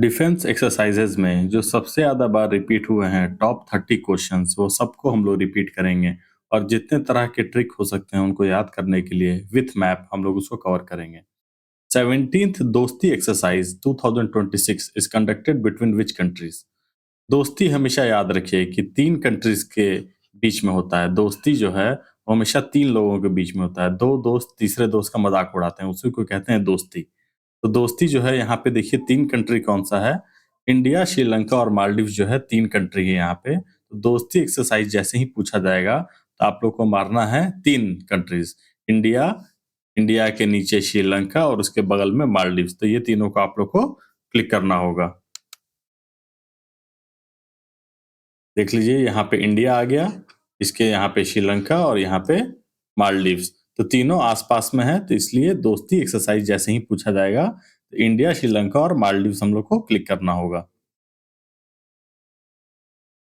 Defence exercises में जो सबसे ज़्यादा बार रिपीट हुए हैं टॉप 30 क्वेश्चंस वो सबको हम लोग रिपीट करेंगे और जितने तरह के ट्रिक हो सकते हैं उनको याद करने के लिए विथ मैप हम लोग उसको कवर करेंगे। 17th दोस्ती exercise 2026 is conducted between which countries. दोस्ती हमेशा याद रखिए कि 3 कंट्रीज के बीच में होता है। दोस्ती जो है वो हमेशा 3 लोगों के बीच में होता है। 2 दोस्त तीसरे दोस्त का मज़ाक उड़ाते हैं, उसी को कहते हैं दोस्ती। तो दोस्ती जो है यहाँ पे देखिए 3 कंट्री कौन-सा है? इंडिया, श्रीलंका और मालदीव्स जो है 3 कंट्री है यहाँ पे। तो दोस्ती एक्सरसाइज़ जैसे ही पूछा जाएगा, तो आप लोग को मारना है 3 कंट्रीज़। इंडिया, इंडिया के नीचे श्रीलंका और उसके बगल में मालदीव्स। तो ये तीनों को आप लोग को क्लिक करना होगा। देख लीजिए यहाँ पे इंडिया आ गया, इसके यहाँ पे श्रीलंका और यहाँ पे मालदीव्स। तो तीनों आस-पास में हैं, तो इसलिए दोस्ती एक्सरसाइज़ जैसे ही पूछा जाएगा, तो इंडिया, श्रीलंका और मालदीव्स हम लोग को क्लिक करना होगा।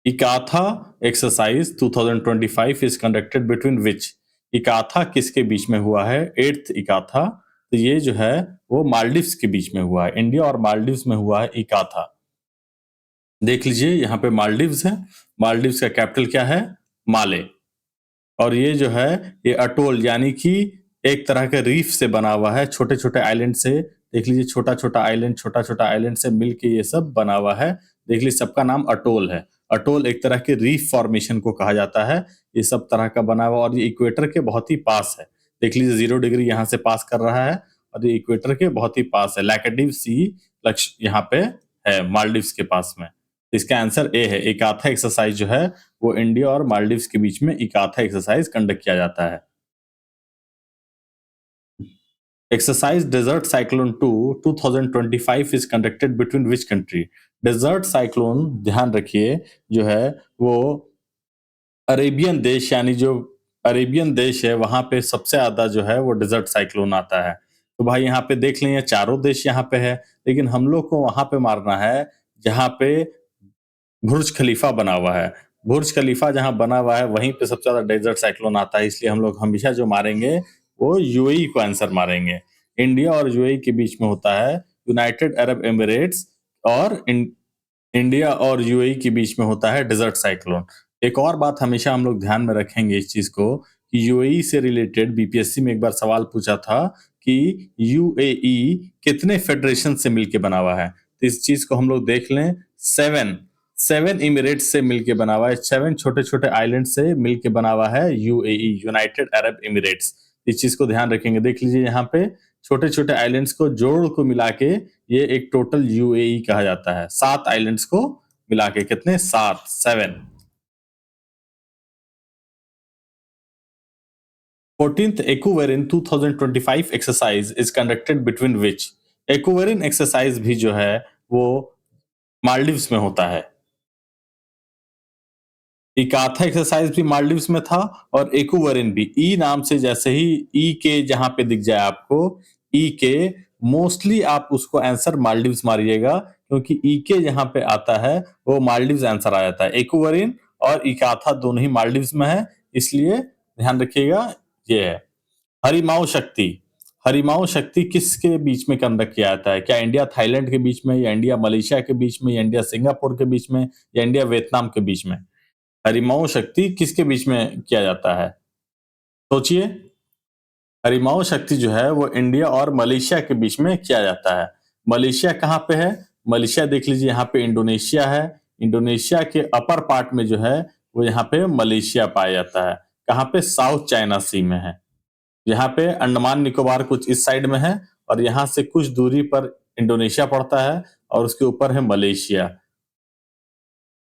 Ekatha exercise 2025 is conducted between which. Ekatha किसके बीच में हुआ है? 8th इकाथा। तो ये जो है वो मालदीव्स के बीच में हुआ है। इंडिया और मालदीव्स में हुआ है इकाथा। देख लीजिए यहाँ पे मालदीव्स है। मालदीव्स का कैपिटल क्या है? माले। और ये जो है ये अटोल यानी कि एक तरह के रीफ से बना हुआ है, छोटे-छोटे आइलैंड से। देख लीजिए छोटा-छोटा आइलैंड से मिल के ये सब बना हुआ है। देख लीजिए सबका नाम अटोल है। अटोल एक तरह के रीफ फॉर्मेशन को कहा जाता है। ये सब तरह का बना हुआ और ये इक्वेटर के बहुत ही पास है। देख लीजिए 0 डिग्री यहाँ से पास कर रहा है और ये इक्वेटर के बहुत ही पास है। लैक्डिव सी लक्ष यहाँ पे है मालदीव्स के पास में। इसका आंसर ए है। इकाथा एक्सरसाइज जो है वो इंडिया और मालदीव्स के बीच में इकाथा एक्सरसाइज कंडक्ट किया जाता है। Exercise desert cyclone 2 2025 is conducted between which country. Desert cyclone ध्यान रखिए जो है वो अरेबियन देश यानी जो अरेबियन देश है वहां पे सबसे ज्यादा जो है वो डेजर्ट साइक्लोन आता है। तो भाई यहाँ पे देख लें ये चारों देश यहाँ पे है, लेकिन हम लोग को वहां पे मारना है जहाँ पे बुर्ज खलीफा बना हुआ है। बुर्ज खलीफा जहाँ बना हुआ है वहीं पे सबसे ज़्यादा डेज़र्ट साइक्लोन आता है, इसलिए हम लोग हमेशा जो मारेंगे वो यूएई को आंसर मारेंगे। इंडिया और यूएई के बीच में होता है यूनाइटेड अरब एमिरेट्स और इंडिया और यूएई के बीच में होता है डेज़र्ट साइक्लोन। एक और बात हमेशा हम लोग ध्यान में रखेंगे इस चीज़ को कि यूएई से रिलेटेड बीपीएससी में एक बार सवाल पूछा था कि यूएई कितने फेडरेशन से मिलके बना हुआ है? तो इस चीज़ को हम लोग देख लें 7 7 इमिरेट्स से मिलके बना हुआ है, 7 छोटे-छोटे आइलैंड से मिलके बना हुआ है यूएई, यूनाइटेड अरब एमिरेट्स। इस चीज़ को ध्यान रखेंगे। देख लीजिए यहाँ पे छोटे-छोटे आइलैंड्स को जोड़ को मिला के ये एक टोटल यूएई कहा जाता है। 7 आइलैंड्स को मिला के कितने? 7 7। 14th Ecuadorian 2025 exercise is conducted between which. Aquarian exercise भी जो है वो मालदीव्स में होता है। इकाथा एक्सरसाइज भी मालदीव्स में था और इक्वेरियन भी। ई नाम से जैसे ही ई के जहां पे दिख जाए आपको ई के मोस्टली आप उसको आंसर मालदीव्स मारिएगा क्योंकि ई के जहां पे आता है वो मालदीव्स आंसर आ जाता है। इक्वेरियन और इकाथा दोनों ही मालदीव्स में है, इसलिए ध्यान रखिएगा ये है। हरिमाओ शक्ति। हरिमाओ शक्ति किसके बीच में कंडक्ट किया जाता है? क्या इंडिया थाईलैंड के बीच में या इंडिया मलेशिया के बीच में या इंडिया सिंगापुर के बीच में या इंडिया वियतनाम के बीच में? हरिमाओ शक्ति किसके बीच में किया जाता है? सोचिए। हरिमाओ शक्ति जो है वो इंडिया और मलेशिया के बीच में किया जाता है। मलेशिया कहाँ पे है? मलेशिया देख लीजिए यहाँ पे इंडोनेशिया है। इंडोनेशिया के अपर पार्ट में जो है वो यहाँ पे मलेशिया पाया जाता है। कहाँ पे? साउथ चाइना सी में है। यहाँ पे अंडमान निकोबार कुछ इस साइड में है और यहाँ से कुछ दूरी पर इंडोनेशिया पड़ता है और उसके ऊपर है मलेशिया।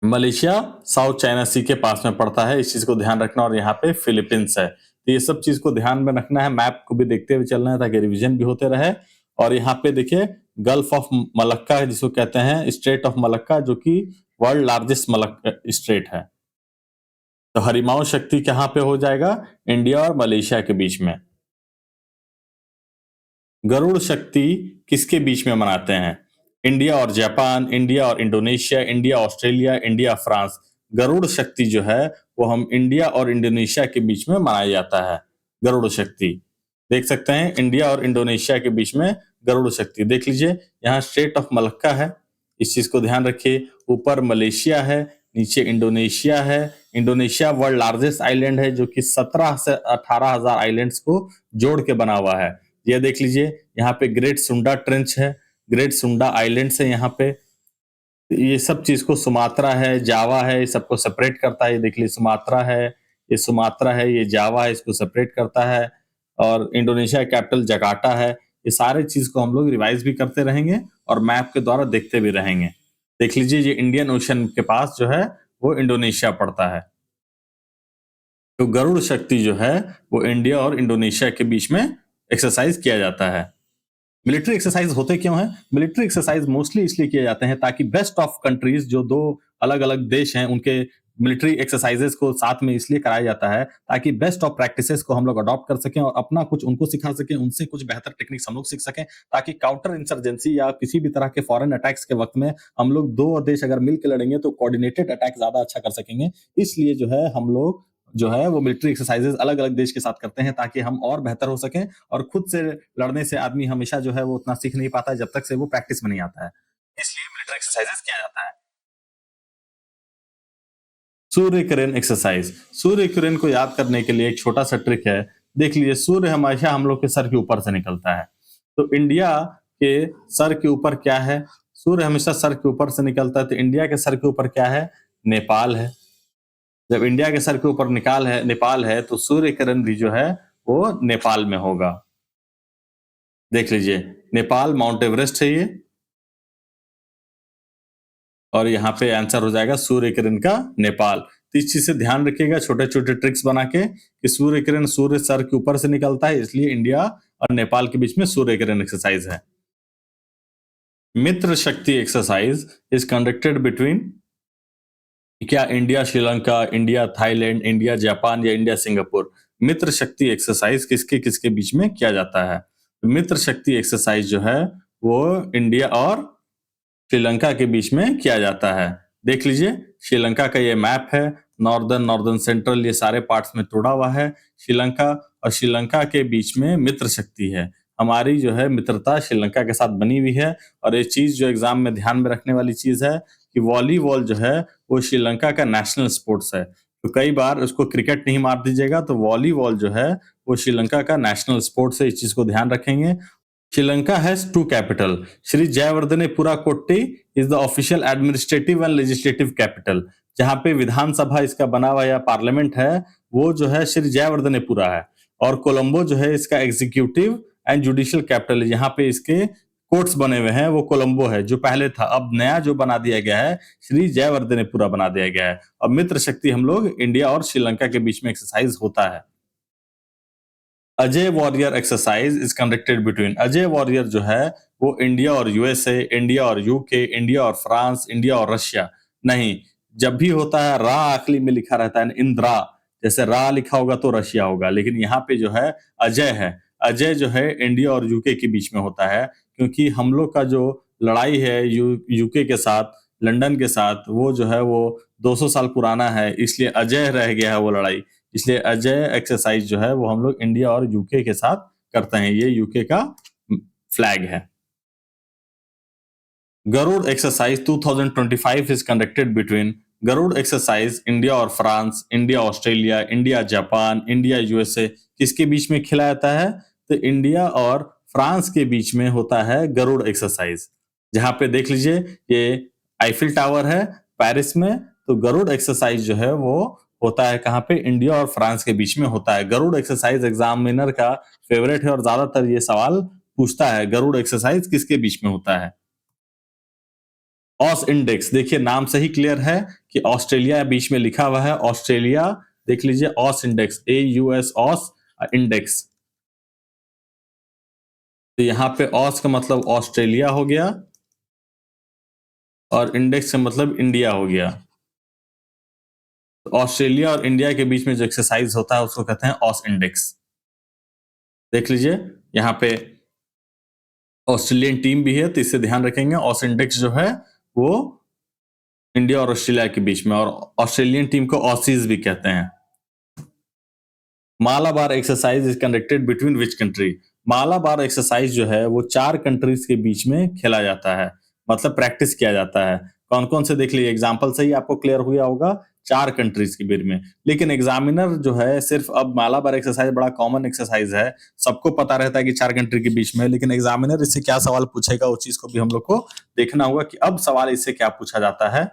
मलेशिया साउथ चाइना सी के पास में पड़ता है, इस चीज को ध्यान रखना। और यहाँ पे फिलीपींस है, तो ये सब चीज को ध्यान में रखना है। मैप को भी देखते हुए चलना है ताकि रिवीजन भी होते रहे। और यहाँ पे देखिए गल्फ ऑफ मलक्का है जिसको कहते हैं स्ट्रेट ऑफ मलक्का, जो कि वर्ल्ड लार्जेस्ट मलक्का स्ट्रेट है। तो हरिमाओ शक्ति कहाँ पे हो जाएगा? इंडिया और मलेशिया के बीच में। गरुड़ शक्ति किसके बीच में मनाते हैं? इंडिया और जापान, इंडिया और Indonesia, India Australia, India France. Garuda Shakti जो है वो हम इंडिया और इंडोनेशिया के बीच में मनाया जाता है। गरुड़ शक्ति देख सकते हैं इंडिया और इंडोनेशिया के बीच में गरुड़ शक्ति। देख लीजिए यहाँ स्ट्रेट ऑफ मलक्का है इस चीज़ को ध्यान रखिए। ऊपर मलेशिया है, नीचे इंडोनेशिया है। इंडोनेशिया वर्ल्ड लार्जेस्ट आइलैंड है जो कि 17 से 18,000 आइलैंड्स को जोड़ के बना हुआ है। ये देख लीजिए, यहाँ पे ग्रेट सुंडा ट्रेंच है, ग्रेट सुंडा आइलैंड्स है यहाँ पे। ये सब चीज़ को सुमात्रा है, जावा है, ये सबको सेपरेट करता है। ये देख लीजिए, सुमात्रा है, ये जावा है, इसको सेपरेट करता है। और इंडोनेशिया का कैपिटल जकार्ता है। ये सारे चीज़ को हम लोग रिवाइज़ भी करते रहेंगे और मैप के द्वारा देखते भी रहेंगे। देख लीजिए, ये इंडियन ओशन के पास जो है, वो इंडोनेशिया पड़ता है। तो गरुड़ शक्ति जो है, वो इंडिया और इंडोनेशिया के बीच में एक्सरसाइज़ किया जाता है। मिलिट्री एक्सरसाइज होते क्यों हैं? मिलिट्री एक्सरसाइज मोस्टली इसलिए किए जाते हैं ताकि बेस्ट ऑफ कंट्रीज, जो 2 अलग-अलग देश हैं, उनके मिलिट्री एक्सरसाइजेस को साथ में इसलिए कराया जाता है ताकि बेस्ट ऑफ प्रैक्टिसेस को हम लोग अडॉप्ट कर सकें और अपना कुछ उनको सिखा सकें, उनसे कुछ बेहतर टेक्निक्स हम लोग सीख सकें, ताकि काउंटर इंसर्जेंसी या किसी भी तरह के फॉरेन अटैक्स के वक्त में हम लोग 2 देश अगर मिल के लड़ेंगे तो कोऑर्डिनेटेड अटैक ज्यादा अच्छा कर सकेंगे। इसलिए जो है हम लोग जो है वो मिलिट्री एक्सरसाइजेस अलग-अलग देश के साथ करते हैं ताकि हम और बेहतर हो सकें। और खुद से लड़ने से आदमी हमेशा जो है वो उतना सीख नहीं पाता है जब तक से वो प्रैक्टिस में नहीं आता है। इसलिए मिलिट्री एक्सरसाइजेस किया जाता है। सूर्य किरण एक्सरसाइज। सूर्य किरण को याद करने के लिए एक छोटा सा ट्रिक है। देख लीजिए, सूर्य हमेशा हम लोग के सर के ऊपर से निकलता है। तो इंडिया के सर के ऊपर क्या है? सूर्य हमेशा सर के ऊपर से निकलता है, तो इंडिया के सर के ऊपर क्या है? नेपाल है। जब इंडिया के सर के ऊपर नेपाल है, तो सूर्य किरण भी जो है वो नेपाल में होगा। देख लीजिए, नेपाल माउंट एवरेस्ट है ये। और यहाँ पे आंसर हो जाएगा सूर्य किरण का नेपाल। तो इस चीज से ध्यान रखिएगा, छोटे-छोटे ट्रिक्स बना के, कि सूर्य किरण सूर्य सर के ऊपर से निकलता है, इसलिए इंडिया और नेपाल के बीच में सूर्य किरण एक्सरसाइज है। मित्र शक्ति एक्सरसाइज इज कंडक्टेड बिटवीन, क्या India Sri Lanka, India Thailand, India Japan या इंडिया सिंगापुर? मित्र शक्ति एक्सरसाइज किसके किसके बीच में किया जाता है? मित्र शक्ति एक्सरसाइज जो है वो इंडिया और श्रीलंका के बीच में किया जाता है। देख लीजिए, श्रीलंका का ये मैप है, नॉर्दर्न सेंट्रल, ये सारे पार्ट्स में तोड़ा हुआ है। श्रीलंका के बीच में मित्र शक्ति है। हमारी जो है मित्रता श्रीलंका के साथ बनी हुई है। और ये चीज जो एग्जाम में ध्यान में रखने वाली चीज है कि वॉलीबॉल जो है वो श्रीलंका का नेशनल स्पोर्ट्स है। तो कई बार उसको क्रिकेट नहीं मार दीजिएगा, तो वॉलीबॉल जो है वो श्रीलंका का नेशनल स्पोर्ट्स है। इस चीज को ध्यान रखेंगे। Sri has two capital. Shri Jayawardene Kotti is the official administrative and legislative capital. जहाँ पे विधानसभा इसका बना हुआ या पार्लियामेंट है, वो जो है श्री जयवर्धनेपुरा है। और कोलंबो जो है इसका एग्जीक्यूटिव एंड जुडिशियल कैपिटल है। यहाँ पे इसके कोर्ट्स बने हुए हैं, वो कोलंबो है जो पहले था। अब नया जो बना दिया गया है, श्री जयवर्धनेपुरा बना दिया गया है। अब मित्र शक्ति हम लोग इंडिया और श्रीलंका के बीच में एक्सरसाइज होता है। Ajay warrior exercise is conducted between. Ajay warrior जो है वो इंडिया और यूएसए, इंडिया और यूके, इंडिया और फ्रांस, इंडिया और रशिया नहीं। जब भी होता है रा आखिरी में लिखा रहता है, इंद्रा, जैसे रा लिखा होगा तो रशिया होगा, लेकिन यहाँ पे जो है अजय है। अजय जो है इंडिया और यूके के बीच में होता है, क्योंकि हम लोग का जो लड़ाई है यूके के साथ, लंदन के साथ, वो जो है वो 200 साल पुराना है, इसलिए अजय रह गया है वो लड़ाई। इसलिए अजय एक्सरसाइज जो है वो हम लोग इंडिया और यूके के साथ करते हैं। ये यूके का फ्लैग है। Garuda exercise 2025 is conducted between. Garuda exercise India और France, India Australia, India Japan, India USA किसके बीच में खेला जाता है? तो इंडिया और फ्रांस के बीच में होता है गरुड़ एक्सरसाइज। जहां पे देख लीजिए, ये आईफिल टावर है पेरिस में। तो गरुड़ एक्सरसाइज जो है वो होता है कहाँ पे? इंडिया और फ्रांस के बीच में होता है। गरुड़ एक्सरसाइज एग्जामिनर का फेवरेट है और ज्यादातर ये सवाल पूछता है, गरुड़ एक्सरसाइज किसके बीच में होता है? ऑस इंडेक्स, देखिए नाम से ही क्लियर है कि ऑस्ट्रेलिया बीच में लिखा हुआ है। ऑस्ट्रेलिया, देख लीजिए, ऑस इंडेक्स, AUS, ऑस इंडेक्स। तो यहाँ पे ऑस का मतलब ऑस्ट्रेलिया हो गया और इंडेक्स का मतलब इंडिया हो गया। तो ऑस्ट्रेलिया और इंडिया के बीच में जो एक्सरसाइज होता है उसको कहते हैं ऑस इंडेक्स। देख लीजिए, यहाँ पे ऑस्ट्रेलियन टीम भी है, तो इससे ध्यान रखेंगे। ऑस इंडेक्स जो है वो इंडिया और ऑस्ट्रेलिया के बीच में, और ऑस्ट्रेलियन टीम को ऑसीज भी कहते हैं। Malabar exercise is conducted between which country? Malabar exercise जो है वो 4 कंट्रीज के बीच में खेला जाता है। मतलब प्रैक्टिस किया जाता है। कौन-कौन से देख लीजिए एग्ज़ाम्पल से ही आपको क्लियर हो गया होगा 4 कंट्रीज़ के बारे में। लेकिन एग्ज़ामिनर जो है सिर्फ़ अब मालाबार एक्सरसाइज़ बड़ा कॉमन एक्सरसाइज़ है। सबको पता रहता है कि 4 कंट्री के बीच में है, लेकिन एग्ज़ामिनर इससे क्या सवाल पूछेगा उस चीज़ को भी हम लोग को देखना होगा कि अब सवाल इससे क्या पूछा जाता है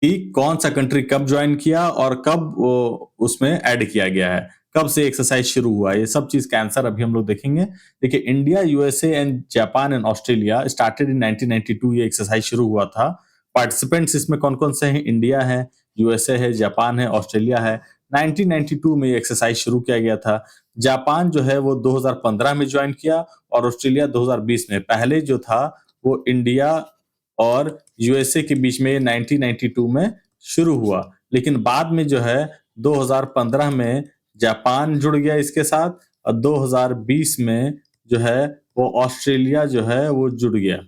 कि कौन-सा कंट्री कब जॉइन किया और कब वो उसमें ऐड किया गया है। कब से एक्सरसाइज़ शुरू हुआ है, ये सब चीज़ का आंसर अभी हम लोग देखेंगे। देखिए India, USA and Japan and Australia started in 1992 ये एक्सरसाइज़ शुरू हुआ था। पार्टिसिपेंट्स इसमें कौन-कौन से हैं? इंडिया है, यूएसए है, जापान है, ऑस्ट्रेलिया है। 1992 में ये एक्सरसाइज़ शुरू किया गया था। जापान जो है वो 2015 में जॉइन किया और ऑस्ट्रेलिया 2020 में। पहले जो था वो इंडिया और यूएसए के बीच में 1992 में शुरू हुआ, लेकिन बाद में जो है 2015 में जापान जुड़ गया इसके साथ और 2020 में जो है वो ऑस्ट्रेलिया जो है वो जुड़ गया।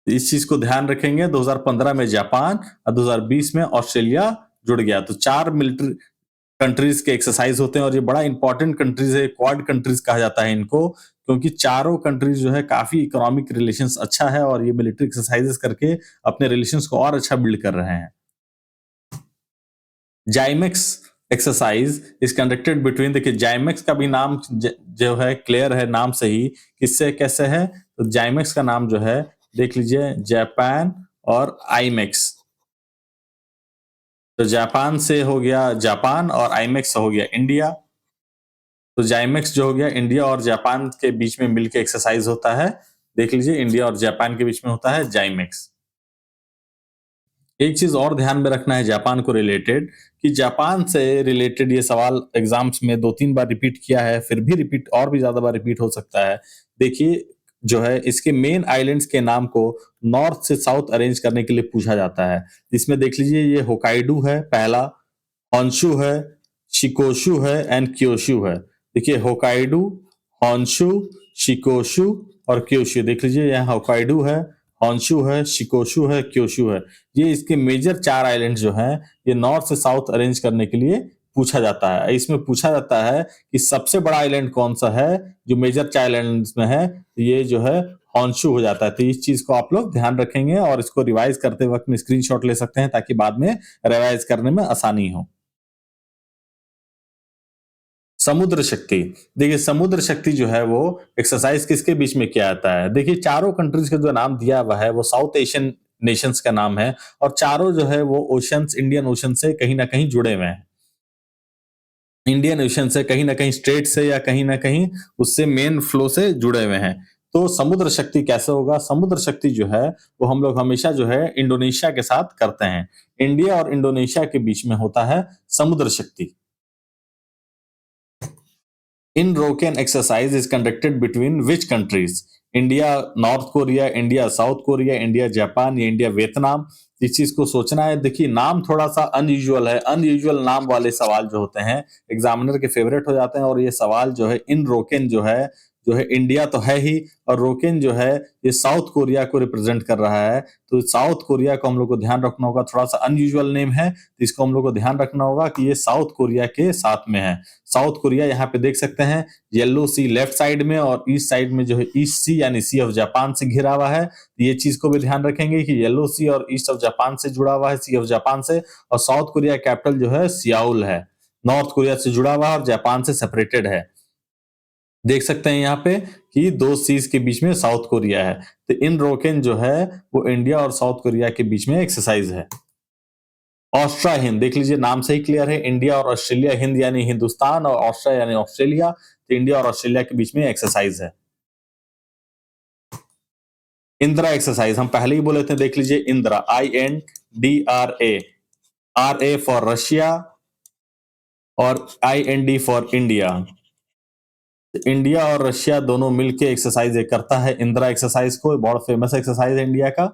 इस चीज़ को ध्यान रखेंगे 2015 में जापान और 2020 में ऑस्ट्रेलिया जुड़ गया। तो 4 मिलिट्री कंट्रीज़ के एक्सरसाइज़ होते हैं और ये बड़ा इम्पोर्टेंट कंट्रीज़ है, क्वाड कंट्रीज़ कहा जाता है इनको, क्योंकि चारों कंट्रीज़ जो है काफ़ी इकोनॉमिक रिलेशंस अच्छा है और ये मिलिट्री एक्सरसाइज़ेज़ करके अपने रिलेशंस को और अच्छा बिल्ड कर रहे हैं। जाइमेक्स एक्सरसाइज़ इज़ कंडक्टेड बिटवीन, देखिए जाइमेक्स का भी नाम जो है क्लियर है नाम से ही, किससे कैसे है? तो जाइमेक्स का नाम जो है देख लीजिए जापान और आईमेक्स। तो जापान से हो गया जापान और आईमेक्स से हो गया इंडिया। तो जाइमेक्स जो हो गया इंडिया और जापान के बीच में मिलके एक्सरसाइज होता है। देख लीजिए इंडिया और जापान के बीच में होता है जाइमेक्स। एक चीज़ और ध्यान में रखना है जापान को रिलेटेड, कि जापान से रिलेटेड ये सवाल एग्ज़ाम्स में 2-3 बार रिपीट किया है, फिर भी रिपीट और भी ज़्यादा बार रिपीट हो सकता है। देखिए, जो है इसके मेन आइलैंड्स के नाम को नॉर्थ से साउथ अरेंज करने के लिए पूछा जाता है। इसमें देख लीजिए ये होक्काइडो है पहला, होन्शु है, शिकोशु है एंड क्योशु है। देखिए होक्काइडो, होन्शु, शिकोशु और क्योशु। देख लीजिए यहाँ होक्काइडो है, होन्शु है, शिकोशु है, क्योशु है। ये इसके मेजर 4 आइलैंड जो हैं, ये नॉर्थ से साउथ अरेंज करने के लिए पूछा जाता है। इसमें पूछा जाता है कि सबसे बड़ा आइलैंड कौन-सा है, जो मेजर 4 आइलैंड्स में है, ये जो है होन्शु हो जाता है। तो इस चीज़ को आप लोग ध्यान रखेंगे और इसको रिवाइज़ करते वक़्त में स्क्रीनशॉट ले सकते हैं ताकि बाद में रिवाइज़ करने में आसानी हो। समुद्र शक्ति, देखिए समुद्र शक्ति जो है वो एक्सरसाइज किसके बीच में किया जाता है? देखिए चारों कंट्रीज़ का जो नाम दिया हुआ है वो साउथ एशियन नेशंस का नाम है और चारों जो है वो ओशियन्स, इंडियन ओशन से कहीं न कहीं जुड़े हुए हैं। इंडियन ओशन से कहीं न कहीं स्ट्रेट से या कहीं न कहीं उससे मेन फ्लो से जुड़े हुए हैं। तो समुद्र शक्ति कैसे होगा? समुद्र शक्ति जो है वो हम लोग हमेशा जो है इंडोनेशिया के साथ करते हैं। इंडिया और इंडोनेशिया के बीच में होता है समुद्र शक्ति। In-Roken exercise is conducted between which countries? India north Korea, India south Korea, India Japan या इंडिया वियतनाम? इस चीज को सोचना है। देखिए नाम थोड़ा सा अनयूजुअल है, अनयूजुअल नाम वाले सवाल जो होते हैं एग्जामिनर के फेवरेट हो जाते हैं और ये सवाल जो है इन रोकेन जो है इंडिया तो है ही और रोकेन जो है ये साउथ कोरिया को रिप्रेजेंट कर रहा है। तो साउथ कोरिया को हम लोग को ध्यान रखना होगा, थोड़ा सा अनयूजुअल नेम है तो इसको हम लोग को ध्यान रखना होगा कि ये साउथ कोरिया के साथ में है। साउथ कोरिया यहाँ पे देख सकते हैं येलो सी लेफ्ट साइड में और ईस्ट साइड में जो है ईस्ट सी यानी सी ऑफ जापान से घिरा हुआ है। तो ये चीज को भी ध्यान रखेंगे कि येलो सी और ईस्ट ऑफ जापान से जुड़ा हुआ है, सी ऑफ जापान से। और साउथ कोरिया कैपिटल जो है सियाउल है, नॉर्थ कोरिया से जुड़ा हुआ है और जापान से सेपरेटेड है। देख सकते हैं यहाँ पे कि 2 सीज के बीच में साउथ कोरिया है। तो इन रोकेन जो है वो इंडिया और साउथ कोरिया के बीच में एक्सरसाइज है। ऑस्ट्रा हिंद, देख लीजिए नाम से ही क्लियर है, इंडिया और ऑस्ट्रेलिया, हिंद यानी हिंदुस्तान और ऑस्ट्रा यानी ऑस्ट्रेलिया। तो इंडिया और ऑस्ट्रेलिया के बीच में एक्सरसाइज है। इंदिरा एक्सरसाइज हम पहले ही बोले थे, देख लीजिए Indira, INDRA, RA for Russia और IND फॉर इंडिया। इंडिया और रशिया दोनों मिलके एक्सरसाइज करता है इंदिरा एक्सरसाइज को, बहुत फेमस एक्सरसाइज है इंडिया का।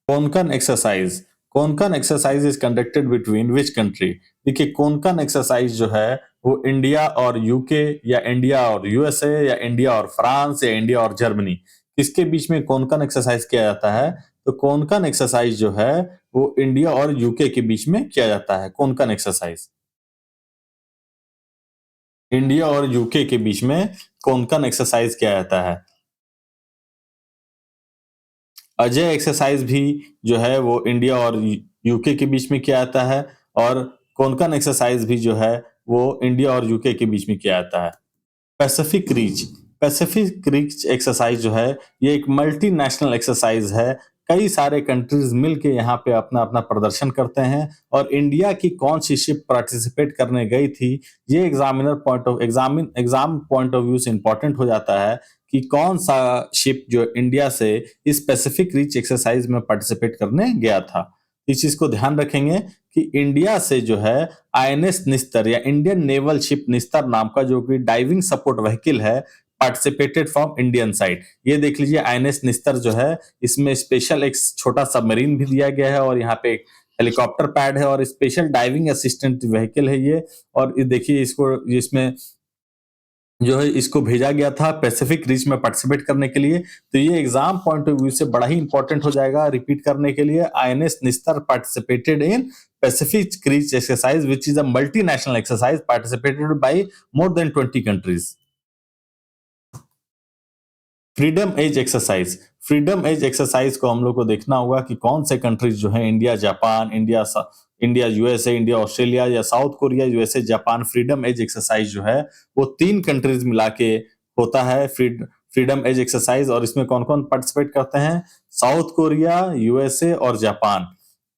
Konkan exercise, Konkan exercise is conducted between which country? देखिए कोंकण एक्सरसाइज जो है वो इंडिया और यूके या इंडिया और यूएसए या इंडिया और फ्रांस या इंडिया और जर्मनी, किसके बीच में कोंकण एक्सरसाइज किया जाता है? तो कोंकण एक्सरसाइज जो है वो इंडिया और यूके के बीच में किया जाता है। कोंकण एक्सरसाइज इंडिया और यूके के बीच में कोंकण एक्सरसाइज किया जाता है। अजय एक्सरसाइज भी जो है वो इंडिया और यूके के बीच में किया जाता है, और कोंकण एक्सरसाइज भी जो है वो इंडिया और यूके के बीच में किया जाता है। Pacific reach Pacific Reach exercise जो है, ये एक मल्टीनेशनल एक्सरसाइज है। कई सारे कंट्रीज मिलके यहाँ पे अपना-अपना प्रदर्शन करते हैं, और इंडिया की कौन-सी शिप पार्टिसिपेट करने गई थी, ये एग्ज़ाम पॉइंट ऑफ व्यू से इम्पोर्टेंट हो जाता है कि कौन-सा शिप जो इंडिया से इस पैसिफिक रीच एक्सरसाइज में पार्टिसिपेट करने गया था। इस चीज़ को ध्यान रखेंगे कि इंडिया से जो है आईएनएस निस्तर या इंडियन नेवल शिप निस्तर नाम का जो कि डाइविंग सपोर्ट व्हीकल है, पार्टिसिपेटेड फ्रॉम इंडियन साइड। ये देख लीजिए आईएनएस निस्तर जो है, इसमें स्पेशल एक छोटा सबमरीन भी दिया गया है, और यहाँ पे एक हेलीकॉप्टर पैड है, और स्पेशल डाइविंग असिस्टेंट व्हीकल है ये। और ये देखिए इसको इसमें जो है इसको भेजा गया था पैसिफिक रीच में पार्टिसिपेट करने के लिए। तो ये एग्जाम पॉइंट ऑफ व्यू से बड़ा ही इंपॉर्टेंट हो जाएगा रिपीट करने के लिए। INS Nistar participated in Pacific Reach exercise which is a multinational exercise participated by more than 20 countries. Freedom edge exercise freedom edge exercise को हम लोग को देखना होगा कि कौन से कंट्रीज जो है, India Japan, India USA, India Australia, या South Korea USA Japan. Freedom edge exercise जो है वो 3 कंट्रीज मिला के होता है फ्रीडम एज एक्सरसाइज। और इसमें कौन कौन पार्टिसिपेट करते हैं? साउथ कोरिया, यूएसए और जापान।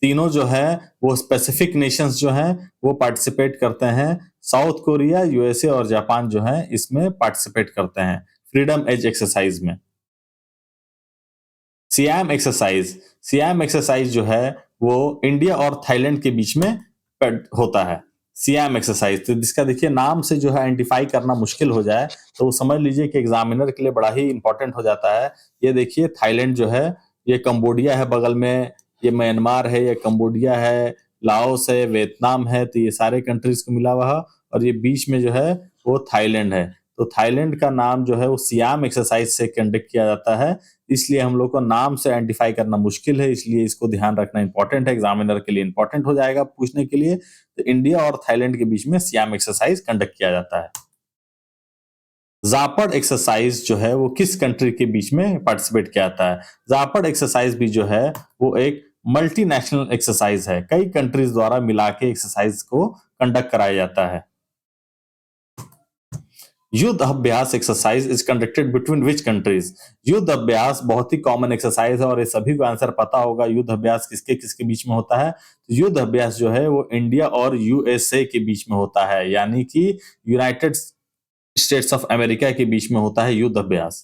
तीनों जो है वो स्पेसिफिक नेशंस जो हैं वो पार्टिसिपेट करते हैं। साउथ कोरिया, यूएसए और जापान जो है इसमें पार्टिसिपेट करते हैं फ्रीडम एज एक्सरसाइज में। सियाम एक्सरसाइज जो है वो इंडिया और थाईलैंड के बीच में होता है। सियाम एक्सरसाइज, तो जिसका देखिए नाम से जो है आइडेंटिफाई करना मुश्किल हो जाए, तो वो समझ लीजिए कि एग्जामिनर के लिए बड़ा ही इंपॉर्टेंट हो जाता है। ये देखिए थाईलैंड जो है, ये कंबोडिया है बगल में, ये म्यांमार है, ये कंबोडिया है, लाओस है, वियतनाम है, तो ये सारे कंट्रीज को मिला हुआ है, और ये बीच में जो है वो थाईलैंड है। तो थाईलैंड का नाम जो है वो सियाम एक्सरसाइज से कंडक्ट किया जाता है, इसलिए हम लोग को नाम से आइडेंटिफाई करना मुश्किल है, इसलिए इसको ध्यान रखना इंपॉर्टेंट है, एग्जामिनर के लिए इंपॉर्टेंट हो जाएगा पूछने के लिए। तो इंडिया और थाईलैंड के बीच में सियाम एक्सरसाइज कंडक्ट किया जाता है। जापड़ एक्सरसाइज जो है वो किस कंट्री के बीच में पार्टिसिपेट किया जाता है? जापड़ एक्सरसाइज भी जो है वो एक मल्टीनेशनल एक्सरसाइज है, कई कंट्रीज द्वारा मिला के एक्सरसाइज को कंडक्ट कराया जाता है। युद्ध अभ्यास exercise is conducted between which countries? युद्ध अभ्यास बहुत ही कॉमन एक्सरसाइज है, और ये सभी को आंसर पता होगा युद्ध अभ्यास किसके किसके बीच में होता है। तो युद्ध अभ्यास जो है वो इंडिया और यूएसए के बीच में होता है, यानी कि यूनाइटेड स्टेट्स ऑफ अमेरिका के बीच में होता है युद्ध अभ्यास।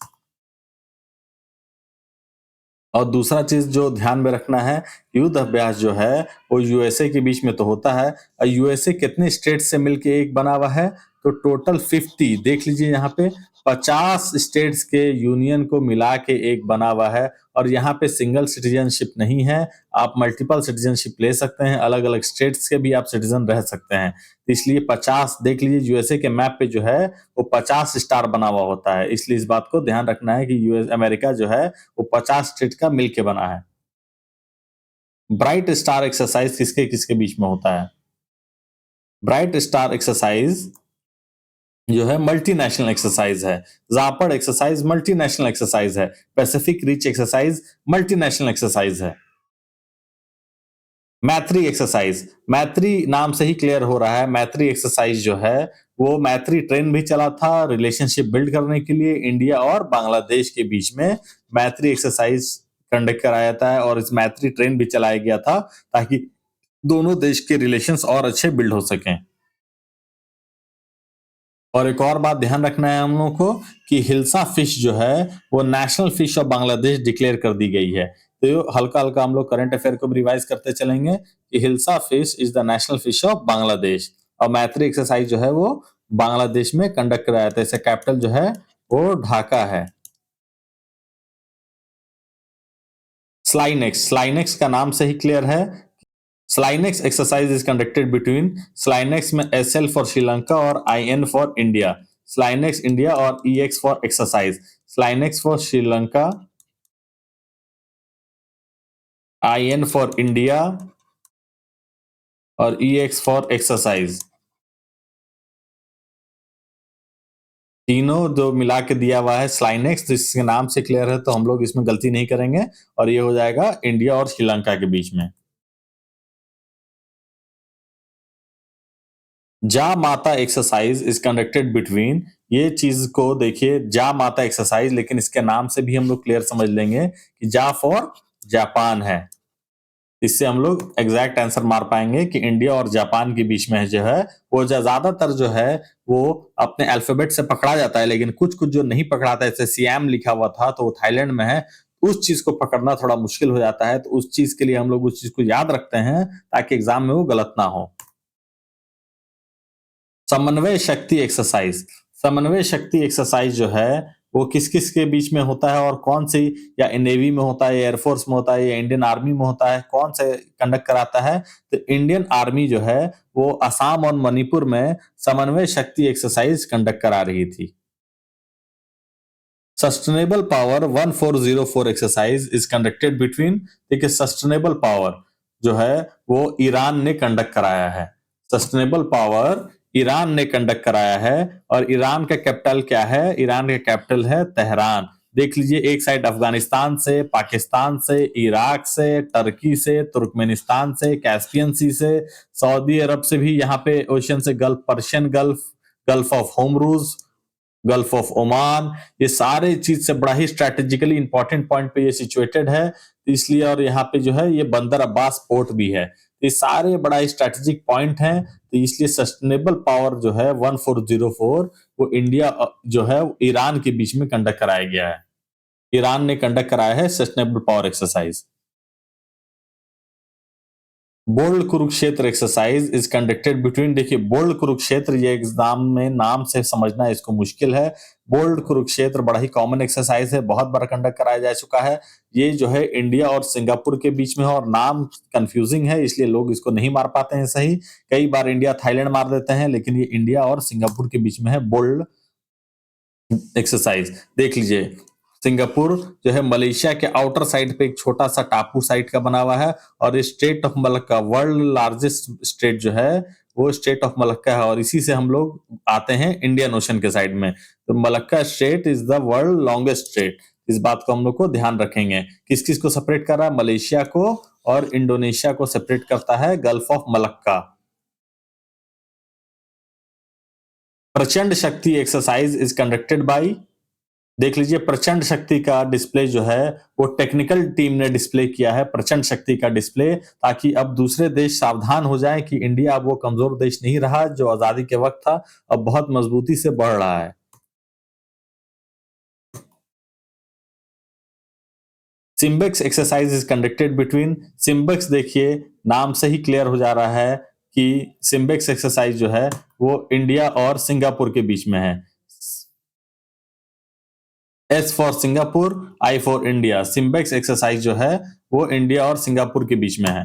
और दूसरा चीज जो ध्यान में रखना है, युद्ध अभ्यास जो है वो यूएसए के बीच में तो होता है, और यूएसए कितने स्टेट से मिलके एक बना हुआ है? तो टोटल 50, देख लीजिए यहाँ पे 50 स्टेट्स के यूनियन को मिला के एक बना हुआ है, और यहाँ पे सिंगल सिटीजनशिप नहीं है, आप मल्टीपल सिटीजनशिप ले सकते हैं, अलग अलग स्टेट्स के भी आप सिटीजन रह सकते हैं। तो इसलिए 50, देख लीजिए यूएसए के मैप पे जो है वो 50 स्टार बना हुआ होता है, इसलिए इस बात को ध्यान रखना है कि यूएस अमेरिका जो है वो 50 स्टेट का मिलके बना है। ब्राइट स्टार एक्सरसाइज किसके किसके बीच में होता है? ब्राइट स्टार एक्सरसाइज जो है मल्टीनेशनल एक्सरसाइज है। जापड़ एक्सरसाइज मल्टीनेशनल एक्सरसाइज है। Pacific Reach exercise multinational exercise है। मैत्री एक्सरसाइज, मैत्री नाम से ही क्लियर हो रहा है, मैत्री एक्सरसाइज जो है वो मैत्री ट्रेन भी चला था रिलेशनशिप बिल्ड करने के लिए इंडिया और बांग्लादेश के बीच में। मैत्री एक्सरसाइज कंडक्ट कराया जाता है, और इस मैत्री ट्रेन भी चलाया गया था ताकि दोनों देश के रिलेशंस और अच्छे बिल्ड हो सकें। और एक और बात ध्यान रखना है हम लोगों को कि हिल्सा फिश जो है वो national fish of Bangladesh declare कर दी गई है। तो ये हल्का-हल्का हम लोग करंट अफेयर को भी रिवाइज करते चलेंगे कि hilsa fish is the national fish of Bangladesh, और मैत्री एक्सरसाइज जो है वो बांग्लादेश में कंडक्ट कराया था। इसका कैपिटल जो है वो ढाका है। स्लाइनेक्स, स्लाइनेक्स का नाम से ही क्लियर है। SLINEX exercise is conducted between, SLINEX में एसएल फॉर श्रीलंका और IN for India. SLINEX India और EX for exercise. SLINEX for Sri Lanka, IN for India और ईएक्स फॉर एक्सरसाइज। तीनों जो मिला के दिया हुआ है स्लाइनेक्स, तो इसके नाम से क्लियर है, तो हम लोग इसमें गलती नहीं करेंगे और ये हो जाएगा इंडिया और श्रीलंका के बीच में। जा माता एक्सरसाइज इज कंडक्टेड बिटवीन, ये चीज को देखिए, जा माता एक्सरसाइज, लेकिन इसके नाम से भी हम लोग क्लियर समझ लेंगे कि जा फॉर जापान है। इससे हम लोग एग्जैक्ट आंसर मार पाएंगे कि इंडिया और जापान के बीच में जो है, वो ज्यादातर जो है वो अपने अल्फाबेट से पकड़ा जाता है, लेकिन कुछ कुछ जो नहीं पकड़ाता है, जैसे सियाम लिखा हुआ था तो वो थाईलैंड में है, उस चीज को पकड़ना थोड़ा मुश्किल हो जाता है, तो उस चीज के लिए हम लोग उस चीज को याद रखते हैं ताकि एग्जाम में वो गलत ना हो। समन्वय शक्ति एक्सरसाइज, समन्वय शक्ति एक्सरसाइज जो है वो किस किस के बीच में होता है और कौन सी, या नेवी में होता है, एयरफोर्स में होता है, या इंडियन आर्मी में होता है, कौन से कंडक्ट कराता है? तो इंडियन आर्मी जो है वो असम और मणिपुर में समन्वय शक्ति एक्सरसाइज कंडक्ट करा रही थी। Sustainable power 1404 exercise is conducted between, देखिए सस्टेनेबल पावर जो है वो ईरान ने कंडक्ट कराया है। सस्टेनेबल पावर ईरान ने कंडक्ट कराया है, और ईरान का कैपिटल क्या है? ईरान का कैपिटल है तेहरान। देख लीजिए, एक साइड अफगानिस्तान से, पाकिस्तान से, इराक से, टर्की से, तुर्कमेनिस्तान से, कैस्पियन सी से, सऊदी अरब से भी यहाँ पे ओशियन से, gulf Persian gulf, gulf of होमरूज, गल्फ ऑफ ओमान, ये सारे चीज से बड़ा ही स्ट्रेटेजिकली इंपॉर्टेंट पॉइंट पे ये सिचुएटेड है, तो इसलिए, और यहाँ पे जो है ये बंदर अब्बास पोर्ट भी है, तो ये सारे बड़ा ही स्ट्रेटेजिक पॉइंट हैं, तो इसलिए सस्टेनेबल पावर जो है 1404 वो इंडिया जो है ईरान के बीच में कंडक्ट कराया गया है। ईरान ने कंडक्ट कराया है sustainable power exercise. Bold Kurukshetra exercise is conducted between, देखिए बोल्ड कुरुक्षेत्र, ये एग्जाम में नाम से समझना इसको मुश्किल है। बोल्ड कुरुक्षेत्र बड़ा ही कॉमन एक्सरसाइज है, बहुत बार कंडक्ट कराया जा चुका है। ये जो है इंडिया और सिंगापुर के बीच में है, और नाम कंफ्यूजिंग है, इसलिए लोग इसको नहीं मार पाते हैं सही। कई बार इंडिया थाईलैंड मार देते हैं, लेकिन ये इंडिया और सिंगापुर के बीच में है बोल्ड एक्सरसाइज। देख लीजिए, सिंगापुर जो है मलेशिया के आउटर साइड पे एक छोटा सा टापू साइड का बना हुआ है, और state of Malacca world largest state जो है वो स्टेट ऑफ मलक्का है, और इसी से हम लोग आते हैं इंडियन ओशन के साइड में। तो Malacca state is the world longest state, इस बात को हम लोग को ध्यान रखेंगे। किस किस को सेपरेट कर रहा है? मलेशिया को और इंडोनेशिया को सेपरेट करता है गल्फ ऑफ मलक्का। प्रचंड शक्ति एक्सरसाइज इज कंडक्टेड बाई, देख लीजिए प्रचंड शक्ति का डिस्प्ले जो है वो टेक्निकल टीम ने डिस्प्ले किया है, प्रचंड शक्ति का डिस्प्ले, ताकि अब दूसरे देश सावधान हो जाएं कि इंडिया अब वो कमजोर देश नहीं रहा जो आजादी के वक्त था, अब बहुत मजबूती से बढ़ रहा है। SIMBEX exercise is conducted between, SIMBEX देखिए नाम से ही क्लियर हो जा रहा है कि सिम्बेक्स एक्सरसाइज जो है वो इंडिया और सिंगापुर के बीच में है। S for Singapore, I for India, SIMBEX exercise जो है वो इंडिया और सिंगापुर के बीच में है।